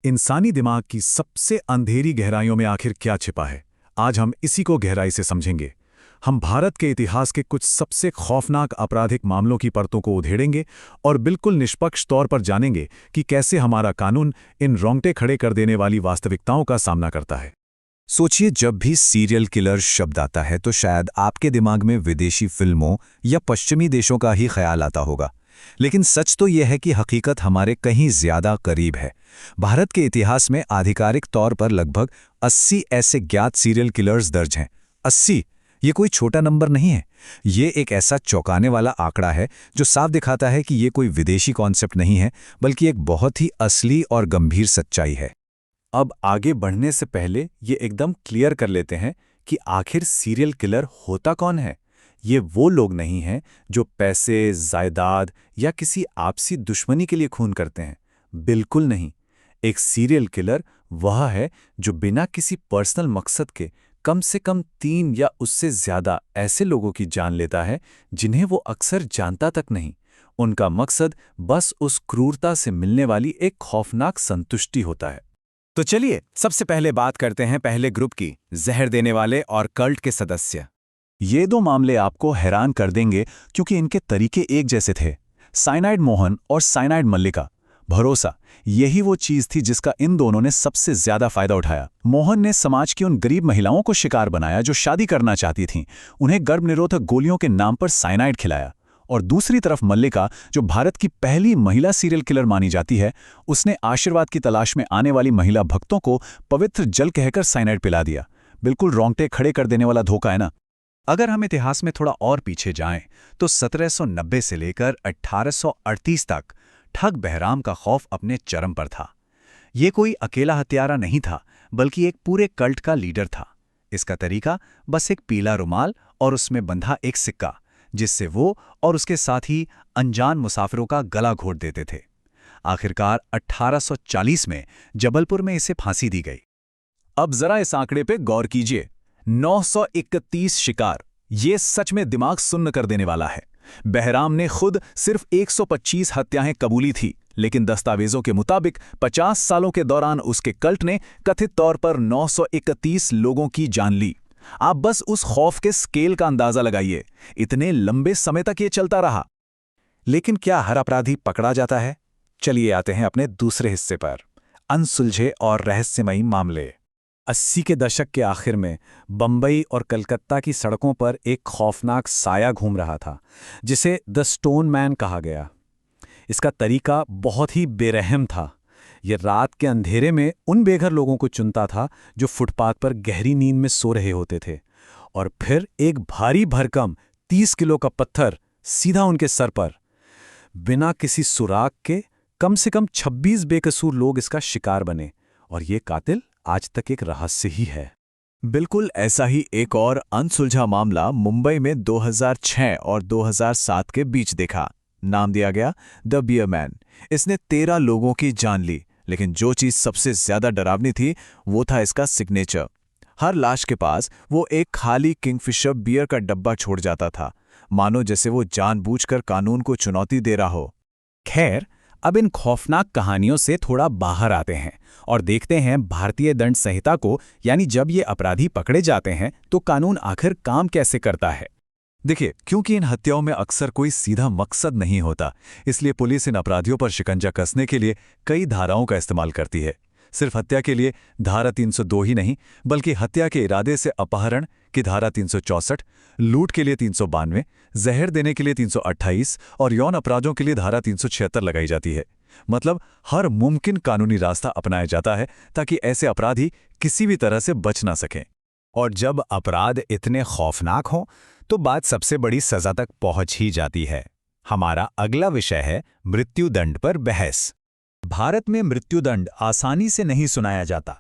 इंसानी दिमाग की सबसे अंधेरी गहराइयों में आखिर क्या छिपा है? आज हम इसी को गहराई से समझेंगे। हम भारत के इतिहास के कुछ सबसे खौफनाक आपराधिक मामलों की परतों को उधेड़ेंगे और बिल्कुल निष्पक्ष तौर पर जानेंगे कि कैसे हमारा कानून इन रोंगटे खड़े कर देने वाली वास्तविकताओं का सामना करता है। सोचिए, जब भी सीरियल किलर शब्द आता है तो शायद आपके दिमाग में विदेशी फिल्मों या पश्चिमी देशों का ही ख्याल आता होगा। लेकिन सच तो यह है कि हकीकत हमारे कहीं ज्यादा करीब है। भारत के इतिहास में आधिकारिक तौर पर लगभग 80 ऐसे ज्ञात सीरियल किलर्स दर्ज हैं। 80! ये कोई छोटा नंबर नहीं है। ये एक ऐसा चौंकाने वाला आंकड़ा है जो साफ दिखाता है कि ये कोई विदेशी कॉन्सेप्ट नहीं है, बल्कि एक बहुत ही असली और गंभीर सच्चाई है। अब आगे बढ़ने से पहले ये एकदम क्लियर कर लेते हैं कि आखिर सीरियल किलर होता कौन है। ये वो लोग नहीं हैं जो पैसे, जायदाद या किसी आपसी दुश्मनी के लिए खून करते हैं। बिल्कुल नहीं। एक सीरियल किलर वह है जो बिना किसी पर्सनल मकसद के कम से कम 3 या उससे ज्यादा ऐसे लोगों की जान लेता है जिन्हें वो अक्सर जानता तक नहीं। उनका मकसद बस उस क्रूरता से मिलने वाली एक खौफनाक संतुष्टि होता है। तो चलिए सबसे पहले बात करते हैं पहले ग्रुप की, जहर देने वाले और कल्ट के सदस्य। ये दो मामले आपको हैरान कर देंगे क्योंकि इनके तरीके एक जैसे थे। साइनाइड मोहन और साइनाइड मल्लिका। भरोसा, यही वो चीज थी जिसका इन दोनों ने सबसे ज्यादा फायदा उठाया। मोहन ने समाज की उन गरीब महिलाओं को शिकार बनाया जो शादी करना चाहती थीं। उन्हें गर्भनिरोधक गोलियों के नाम पर साइनाइड खिलाया। और दूसरी तरफ मल्लिका, जो भारत की पहली महिला सीरियल किलर मानी जाती है, उसने आशीर्वाद की तलाश में आने वाली महिला भक्तों को पवित्र जल कहकर साइनाइड पिला दिया। बिल्कुल रोंगटे खड़े कर देने वाला धोखा है ना। अगर हम इतिहास में थोड़ा और पीछे जाएं, तो 1790 से लेकर 1838 तक ठग बहराम का खौफ अपने चरम पर था। ये कोई अकेला हत्यारा नहीं था, बल्कि एक पूरे कल्ट का लीडर था। इसका तरीका बस एक पीला रुमाल और उसमें बंधा एक सिक्का, जिससे वो और उसके साथी अनजान मुसाफिरों का गला घोट देते थे। आखिरकार 1840 में जबलपुर में इसे फांसी दी गई। अब जरा इस आंकड़े पे गौर कीजिए। 931 शिकार। ये सच में दिमाग सुन्न कर देने वाला है। बहराम ने खुद सिर्फ 125 हत्याएं कबूली थी, लेकिन दस्तावेजों के मुताबिक 50 सालों के दौरान उसके कल्ट ने कथित तौर पर 931 लोगों की जान ली। आप बस उस खौफ के स्केल का अंदाजा लगाइए। इतने लंबे समय तक ये चलता रहा। लेकिन क्या हर अपराधी पकड़ा जाता है? चलिए आते हैं अपने दूसरे हिस्से पर, अनसुलझे और रहस्यमयी मामले। 80 के दशक के आखिर में बंबई और कलकत्ता की सड़कों पर एक खौफनाक साया घूम रहा था, जिसे द स्टोन मैन कहा गया। इसका तरीका बहुत ही बेरहम था। यह रात के अंधेरे में उन बेघर लोगों को चुनता था जो फुटपाथ पर गहरी नींद में सो रहे होते थे, और फिर एक भारी भरकम 30 किलो का पत्थर सीधा उनके सर पर। बिना किसी सुराग के कम से कम 26 बेकसूर लोग इसका शिकार बने, और ये कातिल आज तक एक रहस्य ही है। बिल्कुल ऐसा ही एक और अनसुलझा मामला मुंबई में 2006 और 2007 के बीच देखा। नाम दिया गया द बियर मैन। इसने 13 लोगों की जान ली, लेकिन जो चीज सबसे ज्यादा डरावनी थी वो था इसका सिग्नेचर। हर लाश के पास वो एक खाली किंगफिशर बियर का डब्बा छोड़ जाता था, मानो जैसे वो जानबूझकर कानून को चुनौती दे रहा हो। खैर, अब इन खौफनाक कहानियों से थोड़ा बाहर आते हैं और देखते हैं भारतीय दंड संहिता को, यानी जब ये अपराधी पकड़े जाते हैं तो कानून आखिर काम कैसे करता है। देखिए, क्योंकि इन हत्याओं में अक्सर कोई सीधा मकसद नहीं होता, इसलिए पुलिस इन अपराधियों पर शिकंजा कसने के लिए कई धाराओं का इस्तेमाल करती है। सिर्फ हत्या के लिए धारा 302 ही नहीं, बल्कि हत्या के इरादे से अपहरण की धारा 364, लूट के लिए 392, जहर देने के लिए 328 और यौन अपराधों के लिए धारा 376 लगाई जाती है। मतलब हर मुमकिन कानूनी रास्ता अपनाया जाता है ताकि ऐसे अपराधी किसी भी तरह से बच ना सकें। और जब अपराध इतने खौफनाक हों तो बात सबसे बड़ी सजा तक पहुंच ही जाती है। हमारा अगला विषय है मृत्युदंड पर बहस। भारत में मृत्युदंड आसानी से नहीं सुनाया जाता।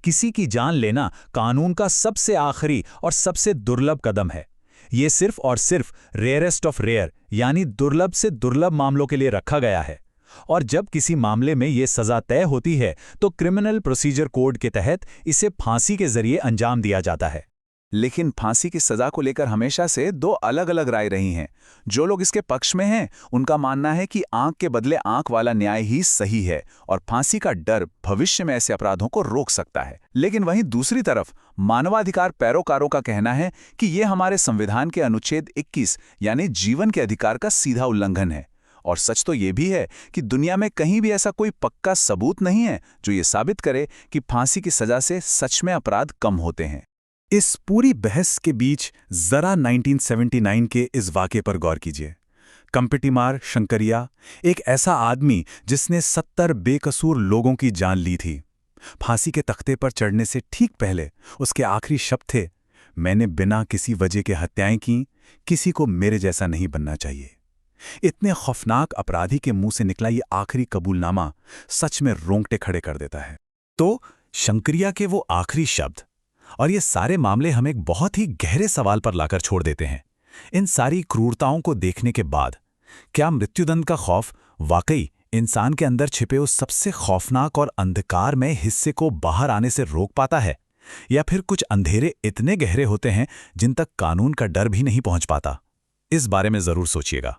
किसी की जान लेना कानून का सबसे आखिरी और सबसे दुर्लभ कदम है। ये सिर्फ और सिर्फ रेयरेस्ट ऑफ रेयर, यानी दुर्लभ से दुर्लभ मामलों के लिए रखा गया है। और जब किसी मामले में ये सजा तय होती है तो क्रिमिनल प्रोसीजर कोड के तहत इसे फांसी के जरिए अंजाम दिया जाता है। लेकिन फांसी की सजा को लेकर हमेशा से दो अलग अलग राय रही हैं। जो लोग इसके पक्ष में हैं, उनका मानना है कि आंख के बदले आंख वाला न्याय ही सही है और फांसी का डर भविष्य में ऐसे अपराधों को रोक सकता है। लेकिन वहीं दूसरी तरफ मानवाधिकार पैरोकारों का कहना है कि यह हमारे संविधान के अनुच्छेद 21 यानी जीवन के अधिकार का सीधा उल्लंघन है। और सच तो ये भी है कि दुनिया में कहीं भी ऐसा कोई पक्का सबूत नहीं है जो ये साबित करे कि फांसी की सजा से सच में अपराध कम होते हैं। इस पूरी बहस के बीच जरा 1979 के इस वाक़े पर गौर कीजिए। कंपिटिमार शंकरिया, एक ऐसा आदमी जिसने 70 बेकसूर लोगों की जान ली थी। फांसी के तख्ते पर चढ़ने से ठीक पहले उसके आखिरी शब्द थे, मैंने बिना किसी वजह के हत्याएं की, किसी को मेरे जैसा नहीं बनना चाहिए। इतने खौफनाक अपराधी के मुंह से निकला ये आखिरी कबूलनामा सच में रोंगटे खड़े कर देता है। तो शंकरिया के वो आखिरी शब्द और ये सारे मामले हमें एक बहुत ही गहरे सवाल पर लाकर छोड़ देते हैं। इन सारी क्रूरताओं को देखने के बाद क्या मृत्युदंड का खौफ वाकई इंसान के अंदर छिपे उस सबसे खौफनाक और अंधकारमय हिस्से को बाहर आने से रोक पाता है, या फिर कुछ अंधेरे इतने गहरे होते हैं जिन तक कानून का डर भी नहीं पहुंच पाता? इस बारे में जरूर सोचिएगा।